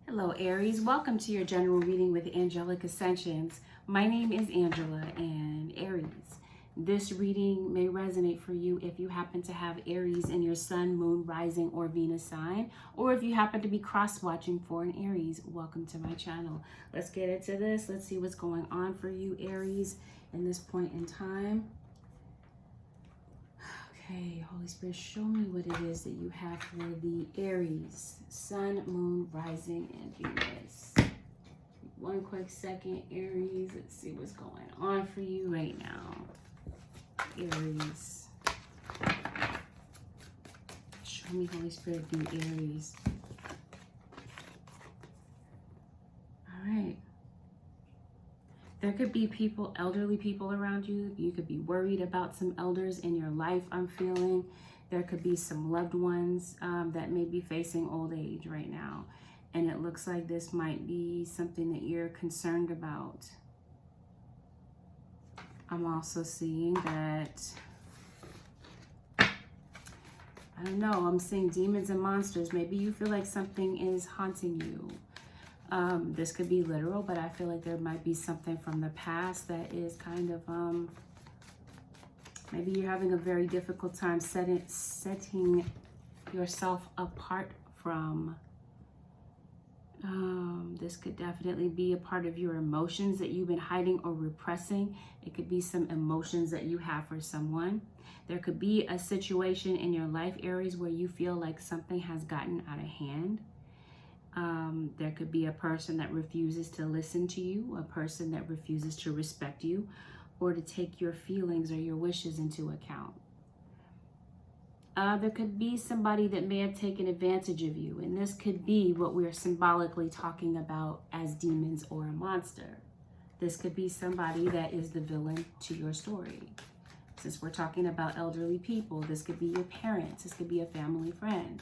Hello Aries, welcome to your general reading with Angelic Ascensions. My name is Angela and Aries. This reading may resonate for you if you happen to have Aries in your sun, moon, rising, or Venus sign, or if you happen to be cross-watching for an Aries. Welcome to my channel. Let's get into this. Let's see what's going on for you Aries in this point in time. Okay, Holy Spirit, show me what it is that you have for the Aries, Sun, Moon, Rising, and Venus. One quick second, Aries. Let's see what's going on for you right now. Aries. Show me, Holy Spirit, the Aries. All right. There could be people, elderly people around you. You could be worried about some elders in your life, I'm feeling. There could be some loved ones that may be facing old age right now. And it looks like this might be something that you're concerned about. I'm also seeing that, I don't know, I'm seeing demons and monsters. Maybe you feel like something is haunting you. This could be literal, but I feel like there might be something from the past that is kind of, maybe you're having a very difficult time setting yourself apart from. This could definitely be a part of your emotions that you've been hiding or repressing. It could be some emotions that you have for someone. There could be a situation in your life, Aries, where you feel like something has gotten out of hand. There could be a person that refuses to listen to you, a person that refuses to respect you, or to take your feelings or your wishes into account. There could be somebody that may have taken advantage of you, and this could be what we're symbolically talking about as demons or a monster. This could be somebody that is the villain to your story. Since we're talking about elderly people, this could be your parents, this could be a family friend.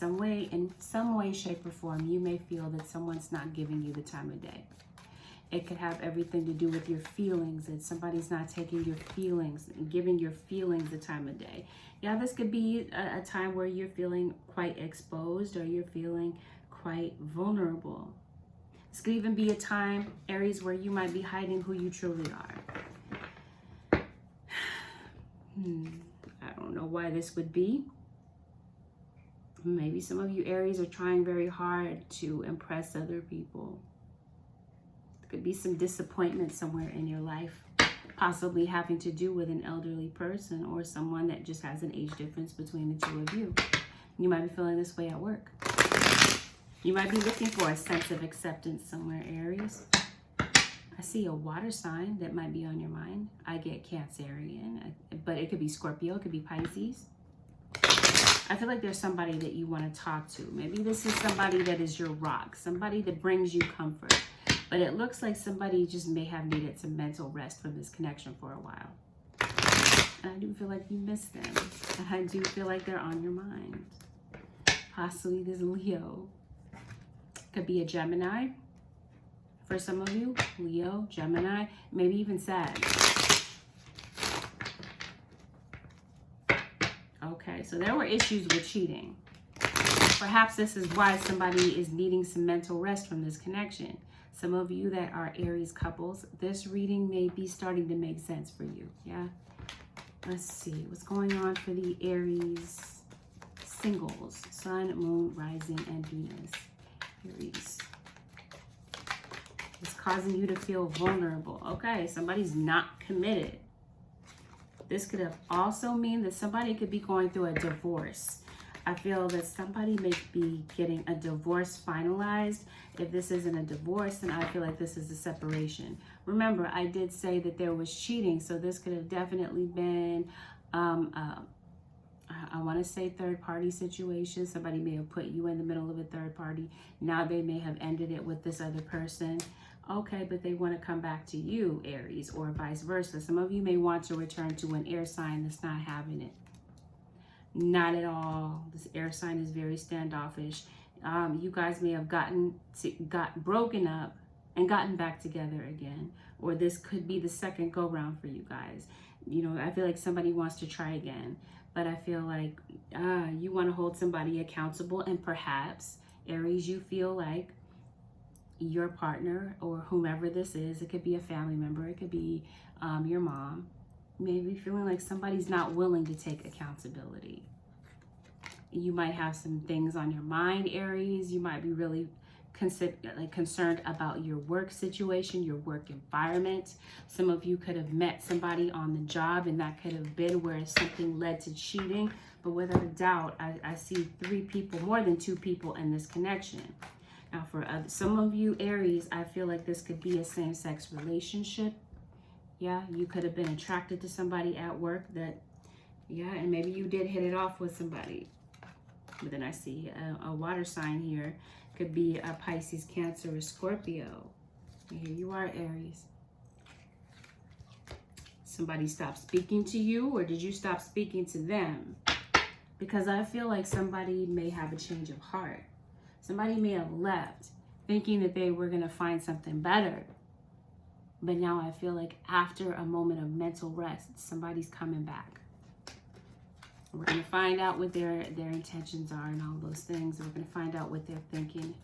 In some way, shape, or form, you may feel that someone's not giving you the time of day. It could have everything to do with your feelings, that somebody's not taking your feelings and giving your feelings the time of day. Yeah, this could be a time where you're feeling quite exposed or you're feeling quite vulnerable. This could even be a time, Aries, where you might be hiding who you truly are. I don't know why this would be. Maybe some of you Aries are trying very hard to impress other people. There could be some disappointment somewhere in your life, possibly having to do with an elderly person or someone that just has an age difference between the two of you. You might be feeling this way at work. You might be looking for a sense of acceptance somewhere, Aries. I see a water sign that might be on your mind. I get Cancerian, but it could be Scorpio, it could be Pisces. I feel like there's somebody that you want to talk to. Maybe this is somebody that is your rock, somebody that brings you comfort. But it looks like somebody just may have needed some mental rest from this connection for a while. And I do feel like you miss them. I do feel like they're on your mind. Possibly this Leo. Could be a Gemini. For some of you, Leo, Gemini, maybe even Sag. Okay, so there were issues with cheating. Perhaps this is why somebody is needing some mental rest from this connection. Some of you that are Aries couples, this reading may be starting to make sense for you, yeah? Let's see, what's going on for the Aries singles? Sun, Moon, Rising, and Venus. Aries. It's causing you to feel vulnerable. Okay, somebody's not committed. This could have also mean that somebody could be going through a divorce. I feel that somebody may be getting a divorce finalized. If this isn't a divorce, then I feel like this is a separation. Remember, I did say that there was cheating, so this could have definitely been, I want to say third-party situation. Somebody may have put you in the middle of a third party. Now they may have ended it with this other person. Okay, but they want to come back to you, Aries, or vice versa. Some of you may want to return to an air sign that's not having it. Not at all. This air sign is very standoffish. You guys may have got broken up and gotten back together again. Or this could be the second go round for you guys. You know, I feel like somebody wants to try again. But I feel like you want to hold somebody accountable. And perhaps, Aries, you feel like your partner or whomever this is. It could be a family member. It could be your mom. Maybe feeling like somebody's not willing to take accountability. You might have some things on your mind, Aries. You might be really concerned about your work situation, your work environment. Some of you could have met somebody on the job, and that could have been where something led to cheating. But without a doubt, I see 3 people, more than 2 people in this connection. Now, for some of you, Aries, I feel like this could be a same-sex relationship. Yeah, you could have been attracted to somebody at work that, yeah, and maybe you did hit it off with somebody. But then I see a water sign here. Could be a Pisces, Cancer, or Scorpio. And here you are, Aries. Somebody stopped speaking to you, or did you stop speaking to them? Because I feel like somebody may have a change of heart. Somebody may have left thinking that they were going to find something better. But now I feel like after a moment of mental rest, somebody's coming back. We're going to find out what their intentions are and all those things. We're going to find out what they're thinking.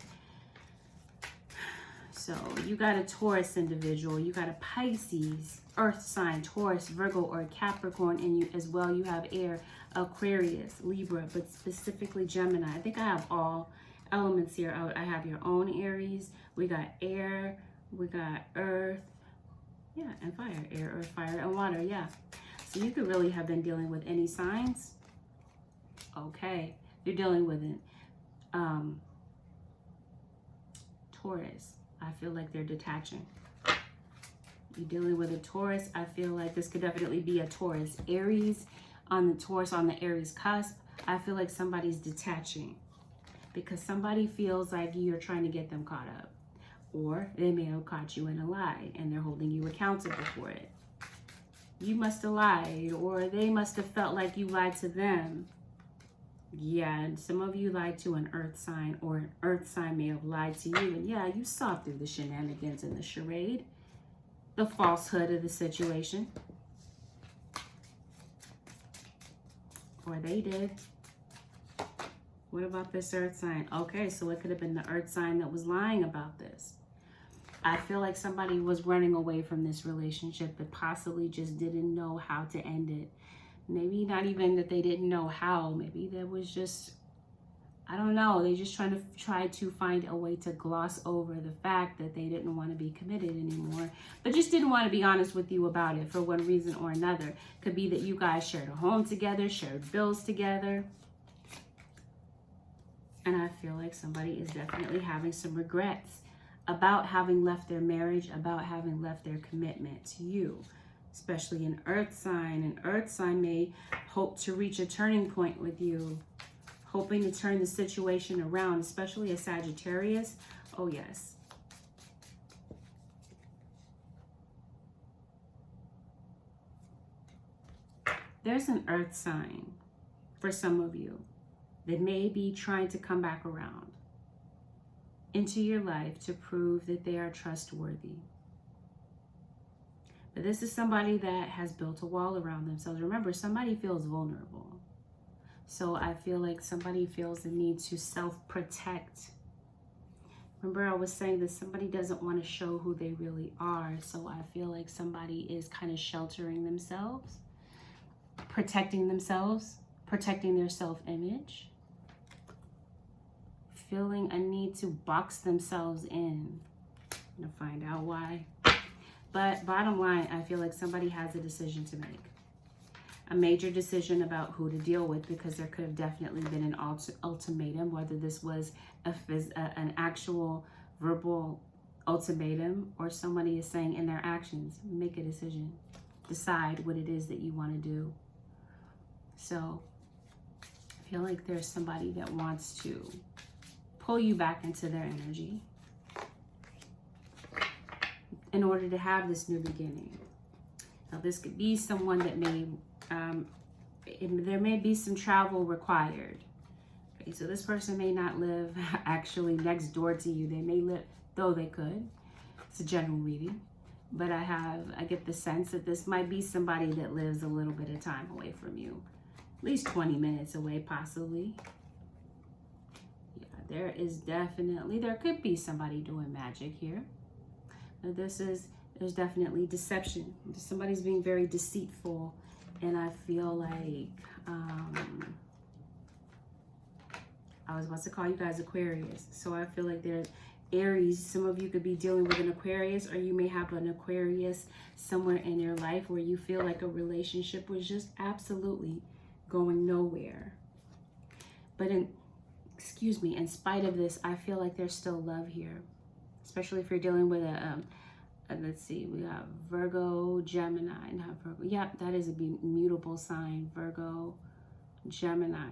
So you got a Taurus individual. You got a Pisces, Earth sign, Taurus, Virgo, or Capricorn in you as well. You have air, Aquarius, Libra, but specifically Gemini. I think I have all elements here. I have your own Aries. We got air. We got earth. Yeah, and fire. Air, earth, fire, and water. Yeah. So you could really have been dealing with any signs. Okay. You're dealing with an Taurus. I feel like they're detaching. You're dealing with a Taurus. I feel like this could definitely be a Taurus. Aries on the Taurus, on the Aries cusp. I feel like somebody's detaching because somebody feels like you're trying to get them caught up. Or they may have caught you in a lie and they're holding you accountable for it. You must have lied, or they must have felt like you lied to them. Yeah, and some of you lied to an earth sign, or an earth sign may have lied to you. And yeah, you saw through the shenanigans and the charade, the falsehood of the situation. Or they did. What about this earth sign? Okay, so it could have been the earth sign that was lying about this. I feel like somebody was running away from this relationship that possibly just didn't know how to end it. Maybe not even that they didn't know how. Maybe that was just, I don't know. They just tried to find a way to gloss over the fact that they didn't want to be committed anymore, but just didn't want to be honest with you about it for one reason or another. Could be that you guys shared a home together, shared bills together. And I feel like somebody is definitely having some regrets about having left their marriage, about having left their commitment to you, especially an earth sign. An earth sign may hope to reach a turning point with you, hoping to turn the situation around, especially a Sagittarius. Oh, yes. There's an earth sign for some of you that may be trying to come back around into your life to prove that they are trustworthy. But this is somebody that has built a wall around themselves. Remember, somebody feels vulnerable. So I feel like somebody feels the need to self-protect. Remember, I was saying that somebody doesn't want to show who they really are. So I feel like somebody is kind of sheltering themselves, protecting their self-image, feeling a need to box themselves in. I'm gonna find out why. But bottom line, I feel like somebody has a decision to make. A major decision about who to deal with, because there could have definitely been an ultimatum, whether this was an actual verbal ultimatum or somebody is saying in their actions, make a decision. Decide what it is that you want to do. So I feel like there's somebody that wants to pull you back into their energy in order to have this new beginning. Now, this could be someone that may, there may be some travel required. Okay, so this person may not live actually next door to you. They may live, though they could. It's a general reading. But I get the sense that this might be somebody that lives a little bit of time away from you. At least 20 minutes away, possibly. Yeah, there is definitely, there could be somebody doing magic here. But there's definitely deception. Somebody's being very deceitful. And I feel like, I was about to call you guys Aquarius. So I feel like there's Aries. Some of you could be dealing with an Aquarius, or you may have an Aquarius somewhere in your life where you feel like a relationship was just absolutely going nowhere. But in spite of this, I feel like there's still love here. Especially if you're dealing with a let's see, we got Virgo, Gemini, not Virgo. Yep, that is a mutable sign. Virgo, Gemini,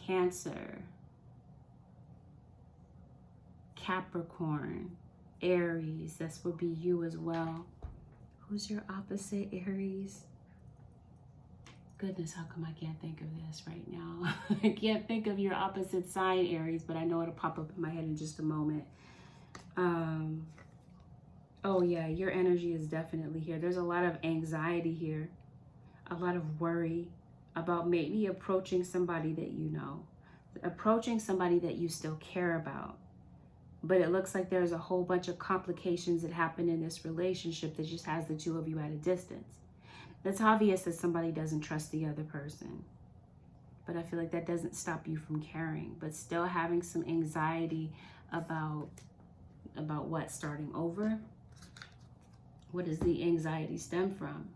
Cancer, Capricorn, Aries. This would be you as well. Who's your opposite, Aries? Goodness, how come I can't think of this right now? I can't think of your opposite sign, Aries, but I know it'll pop up in my head in just a moment. Oh yeah, your energy is definitely here. There's a lot of anxiety here, a lot of worry about maybe approaching somebody that you know, approaching somebody that you still care about. But it looks like there's a whole bunch of complications that happen in this relationship that just has the two of you at a distance. It's obvious that somebody doesn't trust the other person. But I feel like that doesn't stop you from caring, but still having some anxiety about what, starting over? What does the anxiety stem from?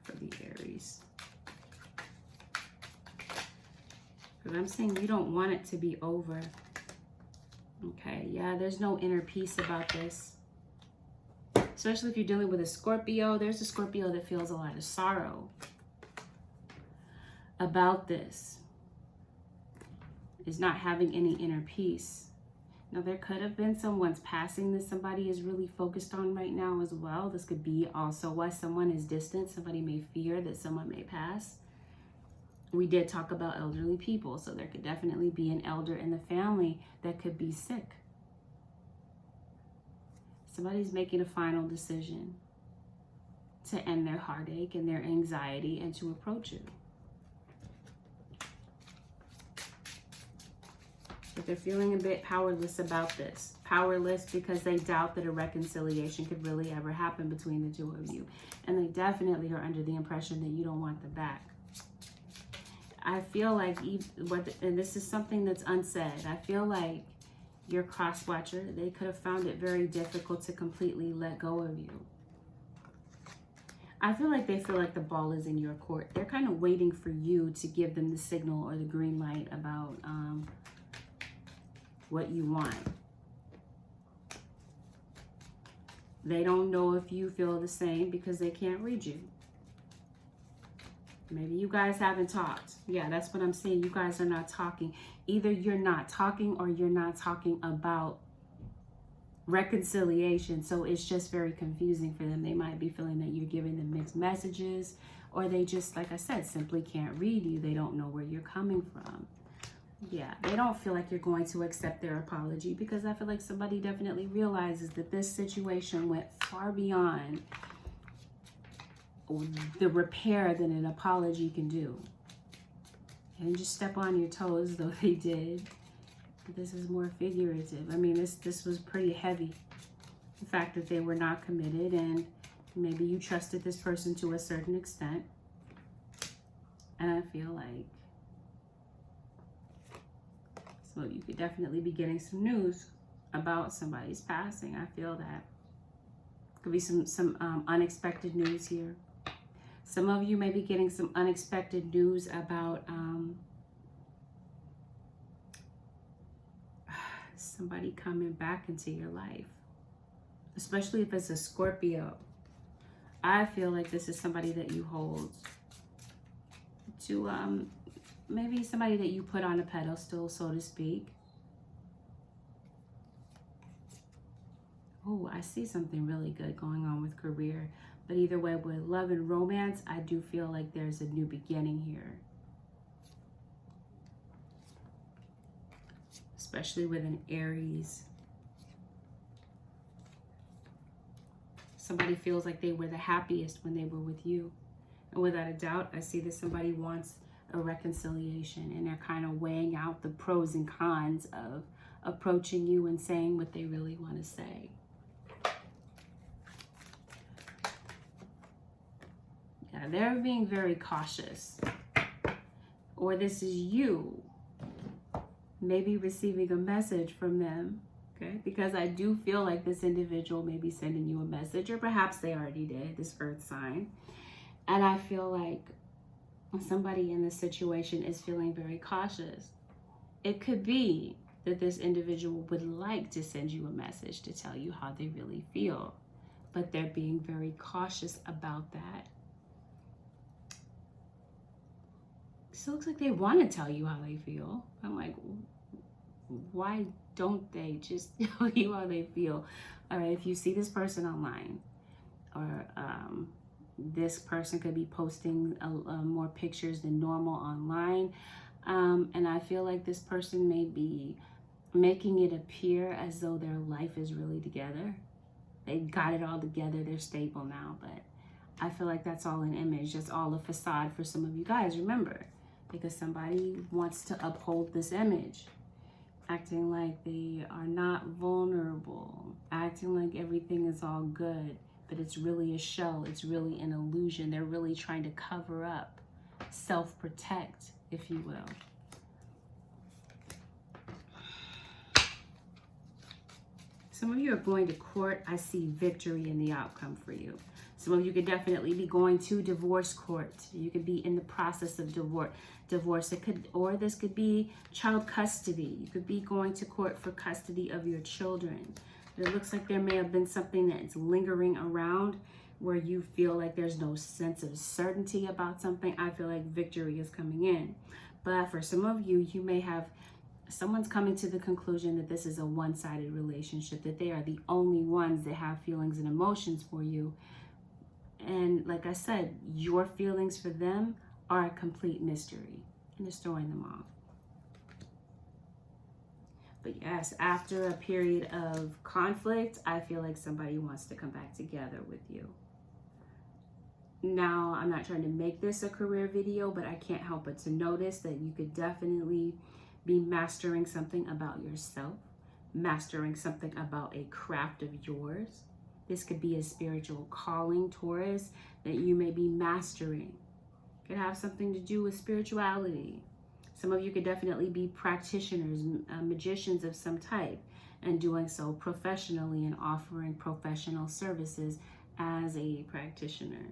For the Aries. Because I'm saying you don't want it to be over. Okay, yeah, there's no inner peace about this. Especially if you're dealing with a Scorpio. There's a Scorpio that feels a lot of sorrow about this. Is not having any inner peace. Now, there could have been someone's passing that somebody is really focused on right now as well. This could be also why someone is distant. Somebody may fear that someone may pass. We did talk about elderly people, so there could definitely be an elder in the family that could be sick. Somebody's making a final decision to end their heartache and their anxiety and to approach it. But they're feeling a bit powerless about this. Powerless because they doubt that a reconciliation could really ever happen between the two of you. And they definitely are under the impression that you don't want them back. I feel like, and this is something that's unsaid, I feel like your cross-watcher, they could have found it very difficult to completely let go of you. I feel like they feel like the ball is in your court. They're kind of waiting for you to give them the signal or the green light about what you want. They don't know if you feel the same because they can't read you. Maybe you guys haven't talked. Yeah, that's what I'm saying. You guys are not talking. Either you're not talking or you're not talking about reconciliation. So it's just very confusing for them. They might be feeling that you're giving them mixed messages, or they just, like I said, simply can't read you. They don't know where you're coming from. Yeah, they don't feel like you're going to accept their apology, because I feel like somebody definitely realizes that this situation went far beyond the repair that an apology can do. And just step on your toes, though they did. This is more figurative. I mean, this was pretty heavy. The fact that they were not committed, and maybe you trusted this person to a certain extent. And I feel like, so you could definitely be getting some news about somebody's passing. I feel that. Could be some unexpected news here. Some of you may be getting some unexpected news about somebody coming back into your life. Especially if it's a Scorpio. I feel like this is somebody that you hold to, maybe somebody that you put on a pedestal, so to speak. Oh, I see something really good going on with career. But either way, with love and romance, I do feel like there's a new beginning here. Especially with an Aries. Somebody feels like they were the happiest when they were with you. And without a doubt, I see that somebody wants a reconciliation, and they're kind of weighing out the pros and cons of approaching you and saying what they really want to say. Yeah, they're being very cautious. Or this is you maybe receiving a message from them, okay? Because I do feel like this individual may be sending you a message, or perhaps they already did, this earth sign. And I feel like somebody in this situation is feeling very cautious. It could be that this individual would like to send you a message to tell you how they really feel, but they're being very cautious about that. So it looks like they want to tell you how they feel. I'm like, why don't they just tell you how they feel? All right, if you see this person online, or this person could be posting more pictures than normal online, and I feel like this person may be making it appear as though their life is really together. They got it all together, they're stable now, but I feel like that's all an image. That's all a facade for some of you guys, remember, because somebody wants to uphold this image, acting like they are not vulnerable, acting like everything is all good, but it's really a show, it's really an illusion. They're really trying to cover up, self-protect, if you will. Some of you are going to court. I see victory in the outcome for you. Some of you could definitely be going to divorce court. You could be in the process of divorce. It could, or this could be child custody. You could be going to court for custody of your children. It looks like there may have been something that's lingering around where you feel like there's no sense of certainty about something. I feel like victory is coming in. But for some of you, you may have someone's coming to the conclusion that this is a one-sided relationship, that they are the only ones that have feelings and emotions for you. And like I said, your feelings for them are a complete mystery, and it's throwing them off. But yes, after a period of conflict, I feel like somebody wants to come back together with you. Now, I'm not trying to make this a career video, but I can't help but to notice that you could definitely be mastering something about yourself, mastering something about a craft of yours. This could be a spiritual calling, Taurus, that you may be mastering. It could have something to do with spirituality. Some of you could definitely be practitioners, magicians of some type, and doing so professionally and offering professional services as a practitioner.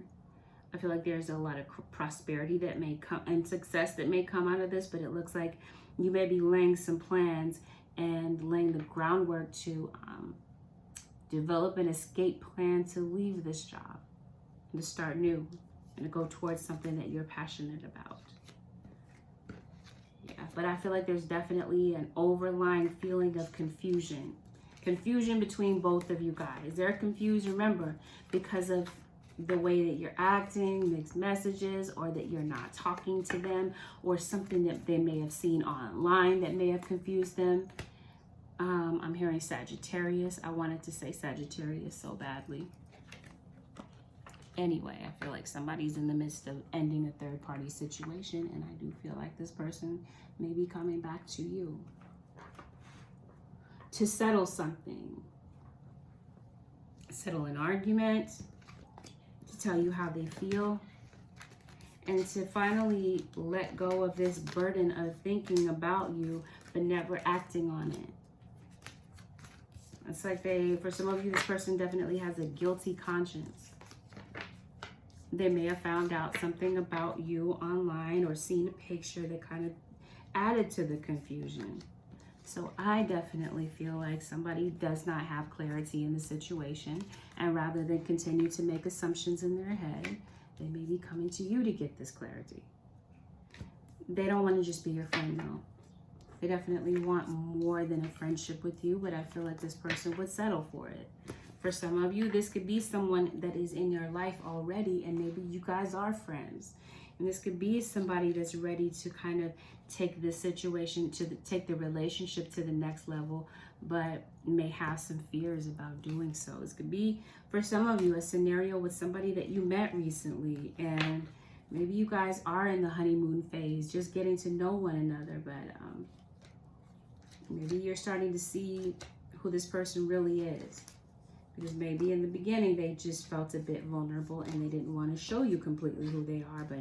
I feel like there's a lot of prosperity that may come and success that may come out of this, but it looks like you may be laying some plans and laying the groundwork to develop an escape plan to leave this job and to start new and to go towards something that you're passionate about. Yeah, but I feel like there's definitely an overlying feeling of confusion. Confusion between both of you guys. They're confused, remember, because of the way that you're acting, mixed messages, or that you're not talking to them, or something that they may have seen online that may have confused them. I'm hearing Sagittarius. I wanted to say Sagittarius so badly. Anyway, I feel like somebody's in the midst of ending a third-party situation, and I do feel like this person may be coming back to you to settle something, settle an argument, to tell you how they feel, and to finally let go of this burden of thinking about you but never acting on it. It's like for some of you, this person definitely has a guilty conscience. They may have found out something about you online or seen a picture that kind of added to the confusion. So I definitely feel like somebody does not have clarity in the situation, and rather than continue to make assumptions in their head, they may be coming to you to get this clarity. They don't want to just be your friend though. They definitely want more than a friendship with you, but I feel like this person would settle for it. For some of you, this could be someone that is in your life already, and maybe you guys are friends. And this could be somebody that's ready to kind of take this situation, take the relationship to the next level, but may have some fears about doing so. This could be, for some of you, a scenario with somebody that you met recently, and Maybe you guys are in the honeymoon phase, just getting to know one another, but maybe you're starting to see who this person really is. Because maybe in the beginning they just felt a bit vulnerable and they didn't want to show you completely who they are. But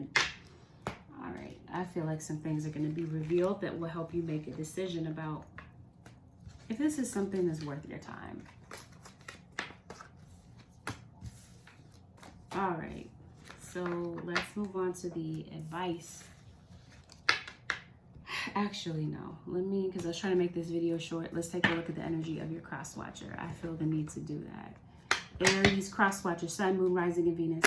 all right, I feel like some things are going to be revealed that will help you make a decision about if this is something that's worth your time. All right, so let's move on to the advice. Actually, no. Because I was trying to make this video short. Let's take a look at the energy of your cross watcher. I feel the need to do that. Aries cross watcher, Sun, Moon, Rising, and Venus.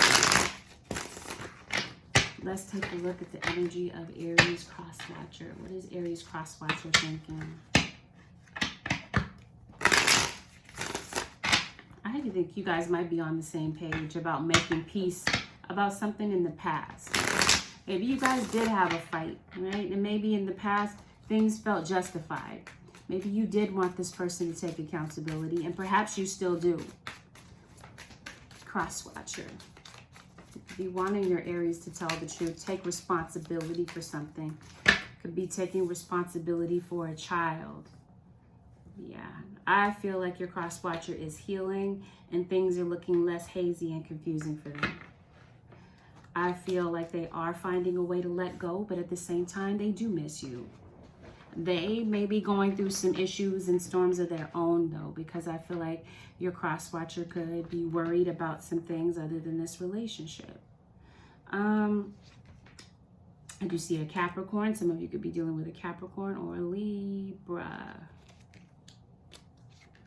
Let's take a look at the energy of Aries cross watcher. What is Aries cross watcher thinking? I think you guys might be on the same page about making peace about something in the past. Maybe you guys did have a fight, right? And maybe in the past, things felt justified. Maybe you did want this person to take accountability, and perhaps you still do. Cross-watcher. Be wanting your Aries to tell the truth. Take responsibility for something. Could be taking responsibility for a child. Yeah, I feel like your cross-watcher is healing, and things are looking less hazy and confusing for them. I feel like they are finding a way to let go, but at the same time, they do miss you. They may be going through some issues and storms of their own, though, because I feel like your cross-watcher could be worried about some things other than this relationship. I do see a Capricorn. Some of you could be dealing with a Capricorn or a Libra.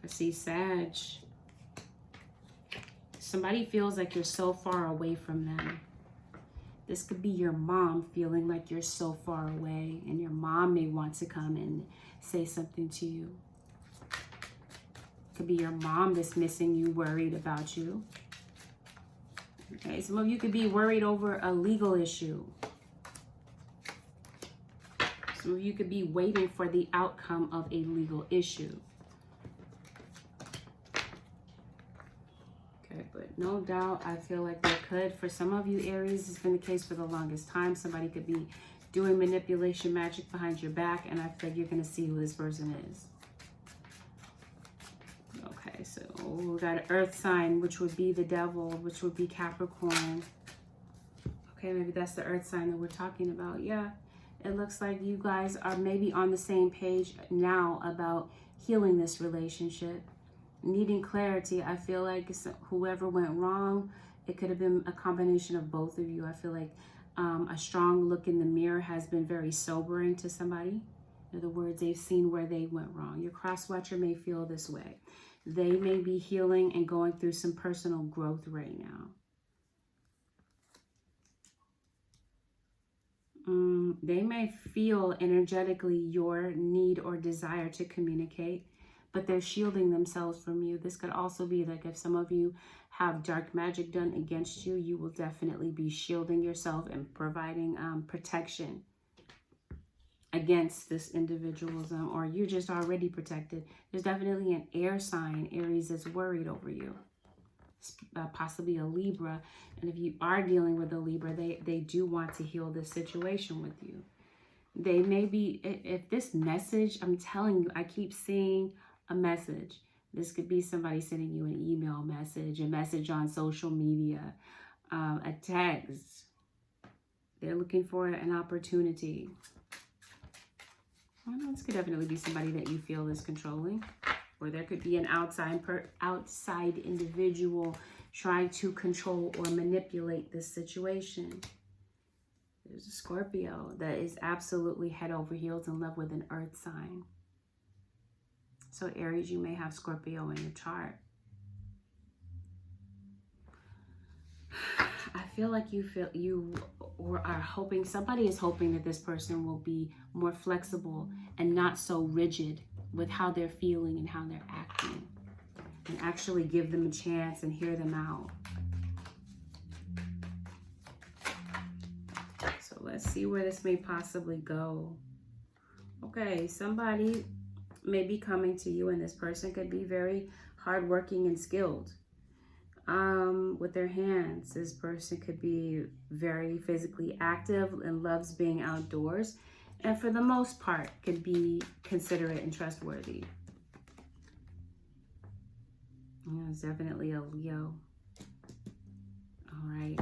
I see Sag. Somebody feels like you're so far away from them. This could be your mom feeling like you're so far away, and your mom may want to come and say something to you. Could be your mom that's missing you, worried about you. Okay, some of you could be worried over a legal issue. Some of you could be waiting for the outcome of a legal issue. But no doubt, I feel like there could, for some of you, Aries, it's been the case for the longest time. Somebody could be doing manipulation magic behind your back, and I feel like you're going to see who this person is. Okay, so we got an earth sign, which would be the devil, which would be Capricorn. Okay, maybe that's the earth sign that we're talking about. Yeah, it looks like you guys are maybe on the same page now about healing this relationship. Needing clarity. I feel like whoever went wrong, it could have been a combination of both of you. I feel like a strong look in the mirror has been very sobering to somebody. In other words, they've seen where they went wrong. Your cross-watcher may feel this way. They may be healing and going through some personal growth right now. They may feel energetically your need or desire to communicate, but they're shielding themselves from you. This could also be like if some of you have dark magic done against you, you will definitely be shielding yourself and providing protection against this individualism, or you're just already protected. There's definitely an air sign, Aries, that's worried over you. Possibly a Libra. And if you are dealing with a Libra, they do want to heal this situation with you. They may be, if this message, I'm telling you, I keep seeing a message. This could be somebody sending you an email message, a message on social media, a text. They're looking for an opportunity. Well, this could definitely be somebody that you feel is controlling, or there could be an outside individual trying to control or manipulate this situation. There's a Scorpio that is absolutely head over heels in love with an earth sign. So Aries, you may have Scorpio in your chart. I feel like you are hoping, somebody is hoping that this person will be more flexible and not so rigid with how they're feeling and how they're acting, and actually give them a chance and hear them out. So let's see where this may possibly go. Okay, somebody may be coming to you, and this person could be very hardworking and skilled. With their hands. This person could be very physically active and loves being outdoors, and for the most part could be considerate and trustworthy. Yeah, it's definitely a Leo. All right.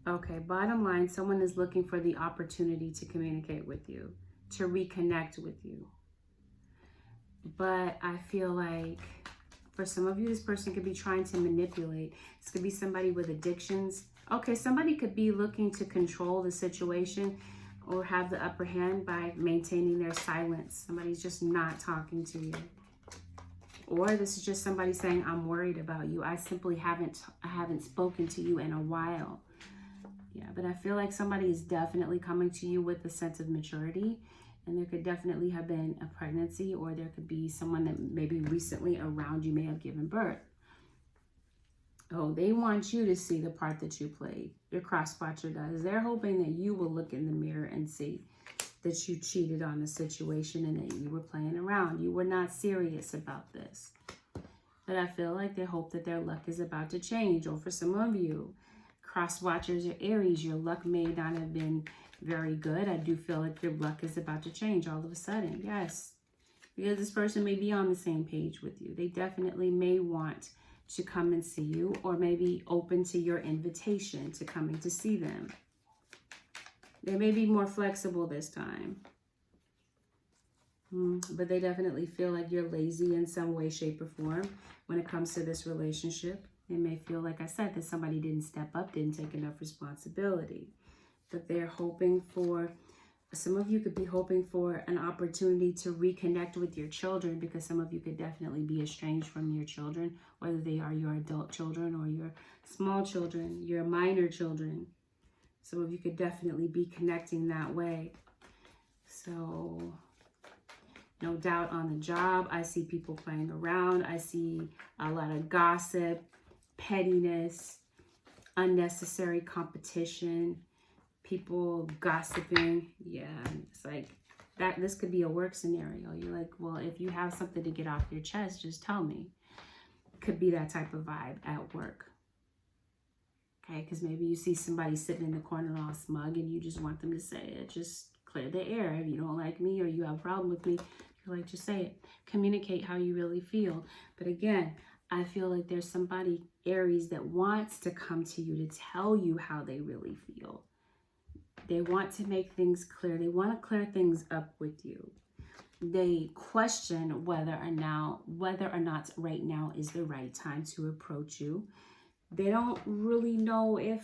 Okay, bottom line, someone is looking for the opportunity to communicate with you, to reconnect with you. But I feel like for some of you, this person could be trying to manipulate. This could be somebody with addictions. Okay, somebody could be looking to control the situation or have the upper hand by maintaining their silence. Somebody's just not talking to you. Or this is just somebody saying, I'm worried about you. I simply haven't spoken to you in a while. Yeah, but I feel like somebody is definitely coming to you with a sense of maturity. And there could definitely have been a pregnancy, or there could be someone that maybe recently around you may have given birth. Oh, they want you to see the part that you played. Your cross-watcher does. They're hoping that you will look in the mirror and see that you cheated on the situation and that you were playing around. You were not serious about this. But I feel like they hope that their luck is about to change. Or for some of you, cross-watchers or Aries, your luck may not have been very good. I do feel like your luck is about to change all of a sudden. Yes, because this person may be on the same page with you. They definitely may want to come and see you, or maybe open to your invitation to coming to see them. They may be more flexible this time. But they definitely feel like you're lazy in some way, shape, or form when it comes to this relationship. They may feel, like I said, that somebody didn't step up, didn't take enough responsibility. That they're hoping for, some of you could be hoping for an opportunity to reconnect with your children, because some of you could definitely be estranged from your children, whether they are your adult children or your small children, your minor children. Some of you could definitely be connecting that way. So no doubt on the job, I see people playing around. I see a lot of gossip, pettiness, unnecessary competition, people gossiping. Yeah, it's like that. This could be a work scenario. You're like, well, if you have something to get off your chest, just tell me. Could be that type of vibe at work. Okay, because maybe you see somebody sitting in the corner all smug and you just want them to say it. Just clear the air. If you don't like me or you have a problem with me, you're like, just say it. Communicate how you really feel. But again, I feel like there's somebody, Aries, that wants to come to you to tell you how they really feel. They want to make things clear. They want to clear things up with you. They question whether or not right now is the right time to approach you. They don't really know if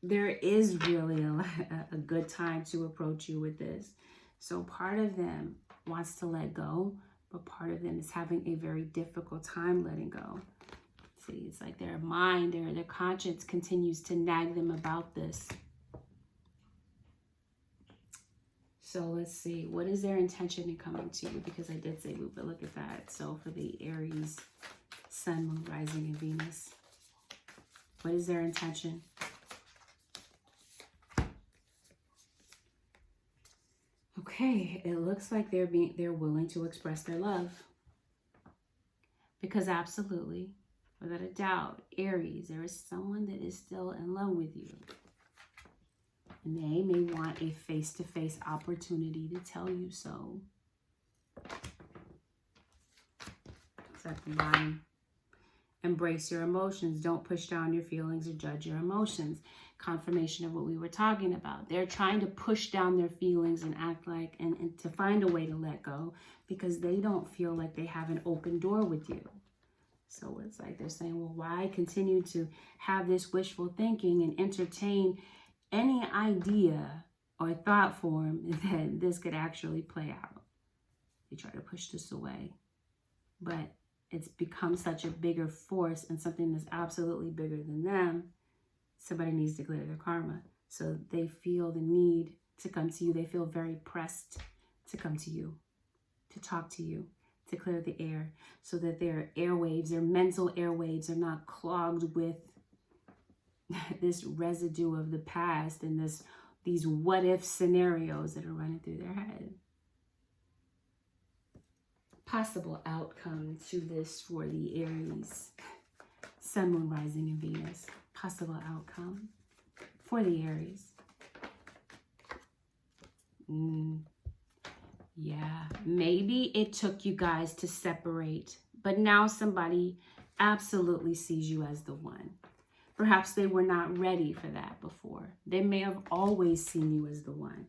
there is really a good time to approach you with this. So part of them wants to let go, but part of them is having a very difficult time letting go. See, it's like their mind, their conscience continues to nag them about this. So let's see, what is their intention in coming to you? Because I did say we would look at that. So for the Aries, Sun, Moon, Rising, and Venus, what is their intention? Okay, it looks like they're willing to express their love. Because absolutely, without a doubt, Aries, there is someone that is still in love with you. And they may want a face-to-face opportunity to tell you so. It's at the bottom. Embrace your emotions. Don't push down your feelings or judge your emotions. Confirmation of what we were talking about. They're trying to push down their feelings and act like, and to find a way to let go, because they don't feel like they have an open door with you. So it's like they're saying, well, why continue to have this wishful thinking and entertain any idea or thought form that this could actually play out? They try to push this away, but it's become such a bigger force and something that's absolutely bigger than them. Somebody needs to clear their karma. So they feel the need to come to you. They feel very pressed to come to you, to talk to you, to clear the air, so that their airwaves, their mental airwaves, are not clogged with this residue of the past and these what if scenarios that are running through their head. Possible outcome to this for the Aries, Sun, Moon, Rising, and Venus. Possible outcome for the Aries. Yeah, maybe it took you guys to separate, but now somebody absolutely sees you as the one. Perhaps they were not ready for that before. They may have always seen you as the one.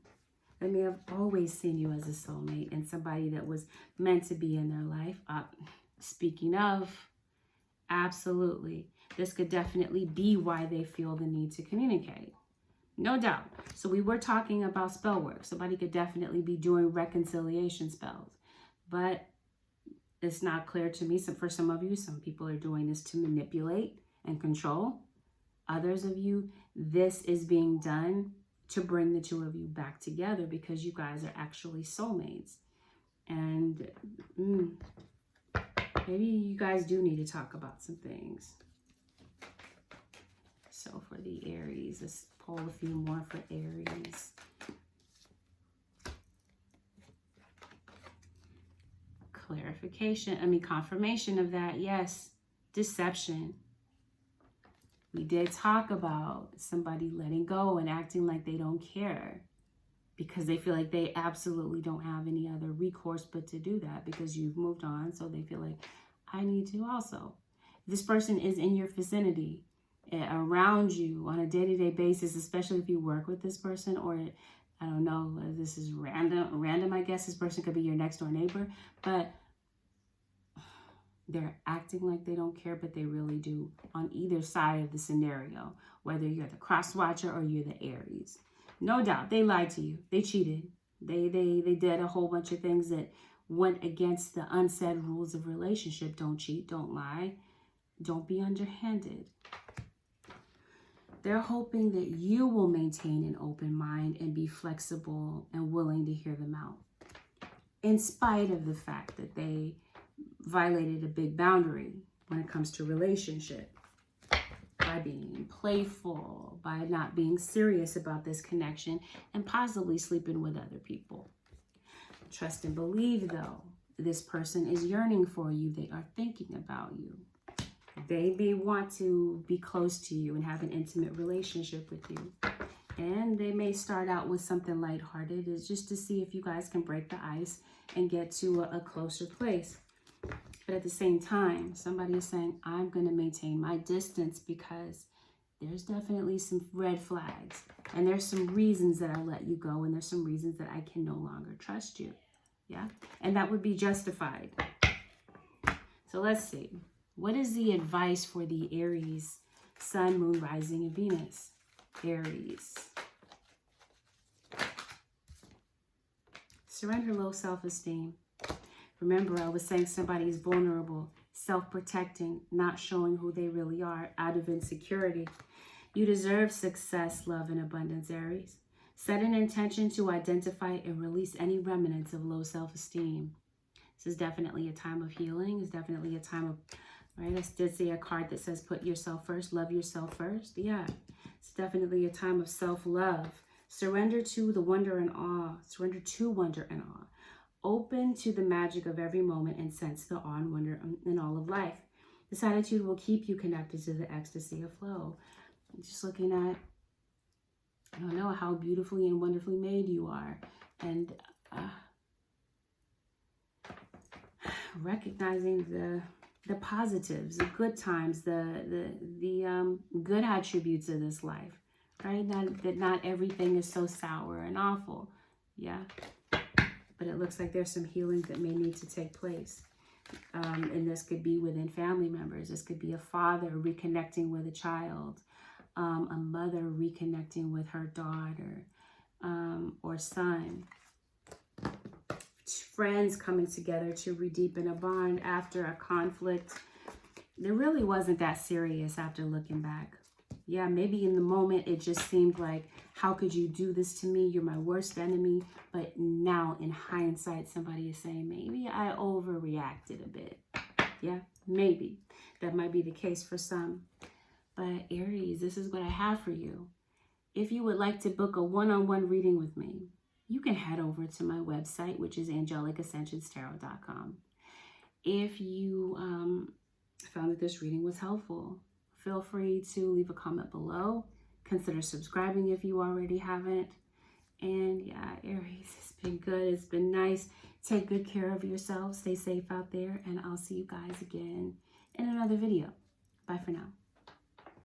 They may have always seen you as a soulmate and somebody that was meant to be in their life. Speaking of, absolutely. This could definitely be why they feel the need to communicate. No doubt. So we were talking about spell work. Somebody could definitely be doing reconciliation spells. But it's not clear to me. So for some of you, some people are doing this to manipulate and control. Others of you, this is being done to bring the two of you back together because you guys are actually soulmates. And maybe you guys do need to talk about some things. So for the Aries, let's pull a few more for Aries. Confirmation of that, yes. Deception. We did talk about somebody letting go and acting like they don't care because they feel like they absolutely don't have any other recourse but to do that because you've moved on. So they feel like, I need to also. This person is in your vicinity, around you on a day-to-day basis, especially if you work with this person, or I don't know, this is random, I guess. This person could be your next door neighbor, but they're acting like they don't care, but they really do on either side of the scenario, whether you're the cross watcher or you're the Aries. No doubt, they lied to you. They cheated. They did a whole bunch of things that went against the unsaid rules of relationship. Don't cheat, don't lie, don't be underhanded. They're hoping that you will maintain an open mind and be flexible and willing to hear them out, in spite of the fact that they violated a big boundary when it comes to relationship, by being playful, by not being serious about this connection, and possibly sleeping with other people. Trust and believe, though, this person is yearning for you. They are thinking about you. They may want to be close to you and have an intimate relationship with you. And they may start out with something lighthearted, is just to see if you guys can break the ice and get to a closer place. But at the same time, somebody is saying, I'm going to maintain my distance because there's definitely some red flags. And there's some reasons that I let you go. And there's some reasons that I can no longer trust you. Yeah. And that would be justified. So let's see. What is the advice for the Aries, Sun, Moon, Rising, and Venus? Aries. Surrender low self-esteem. Remember, I was saying somebody is vulnerable, self-protecting, not showing who they really are out of insecurity. You deserve success, love, and abundance, Aries. Set an intention to identify and release any remnants of low self-esteem. This is definitely a time of healing. It's definitely a time of, right? I did see a card that says put yourself first, love yourself first. Yeah, it's definitely a time of self-love. Surrender to the wonder and awe. Surrender to wonder and awe. Open to the magic of every moment and sense the awe and wonder in all of life. This attitude will keep you connected to the ecstasy of flow. Just looking at, I don't know, how beautifully and wonderfully made you are. And recognizing the positives, the good times, the good attributes of this life, right? That not everything is so sour and awful. Yeah. But it looks like there's some healing that may need to take place. And this could be within family members. This could be a father reconnecting with a child, a mother reconnecting with her daughter or son. Friends coming together to redeepen a bond after a conflict. It really wasn't that serious after looking back. Yeah, maybe in the moment it just seemed like, how could you do this to me? You're my worst enemy. But now in hindsight, somebody is saying, maybe I overreacted a bit. Yeah, maybe. That might be the case for some. But Aries, this is what I have for you. If you would like to book a one-on-one reading with me, you can head over to my website, which is AngelicAscensionsTarot.com. If you found that this reading was helpful, feel free to leave a comment below. Consider subscribing if you already haven't. And yeah, Aries, it's been good. It's been nice. Take good care of yourself. Stay safe out there. And I'll see you guys again in another video. Bye for now.